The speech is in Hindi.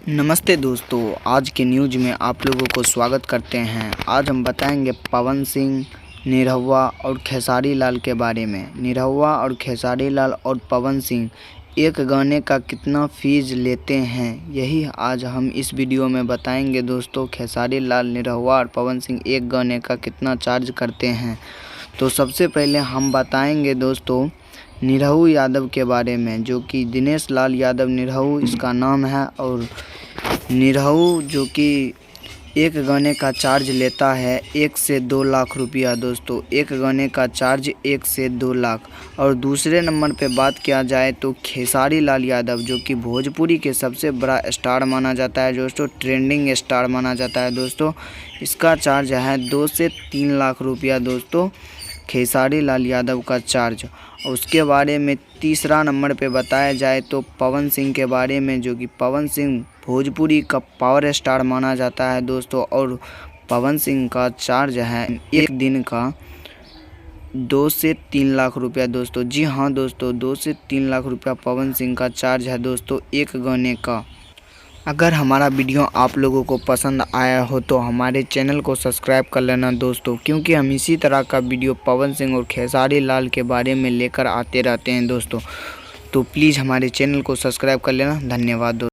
नमस्ते दोस्तों, आज के न्यूज़ में आप लोगों को स्वागत करते हैं। आज हम बताएंगे पवन सिंह, निरहुआ और खेसारी लाल के बारे में। निरहुआ और खेसारी लाल और पवन सिंह एक गाने का कितना फ़ीस लेते हैं, यही आज हम इस वीडियो में बताएंगे दोस्तों। खेसारी लाल, निरहुआ और पवन सिंह एक गाने का कितना चार्ज करते हैं। तो सबसे पहले हम बताएंगे दोस्तों निरहु यादव के बारे में, जो कि दिनेश लाल यादव निरहु इसका नाम है। और निरहु जो कि एक गाने का चार्ज लेता है 1 से 2 लाख रुपया दोस्तों। एक गाने का चार्ज 1 से 2 लाख। और दूसरे नंबर पे बात किया जाए तो खेसारी लाल यादव, जो कि भोजपुरी के सबसे बड़ा स्टार माना जाता है दोस्तों, ट्रेंडिंग स्टार माना जाता है दोस्तों। इसका चार्ज है 2 से 3 लाख रुपया दोस्तों, खेसारी लाल यादव का चार्ज। और उसके बारे में तीसरा नंबर पे बताया जाए तो पवन सिंह के बारे में, जो कि पवन सिंह भोजपुरी का पावर स्टार माना जाता है दोस्तों। और पवन सिंह का चार्ज है एक दिन का 2 से 3 लाख रुपया दोस्तों। जी हाँ दोस्तों, 2 से 3 लाख रुपया पवन सिंह का चार्ज है दोस्तों एक गाने का। अगर हमारा वीडियो आप लोगों को पसंद आया हो तो हमारे चैनल को सब्सक्राइब कर लेना दोस्तों, क्योंकि हम इसी तरह का वीडियो पवन सिंह और खेसारी लाल के बारे में लेकर आते रहते हैं दोस्तों। तो प्लीज़ हमारे चैनल को सब्सक्राइब कर लेना। धन्यवाद दोस्तों।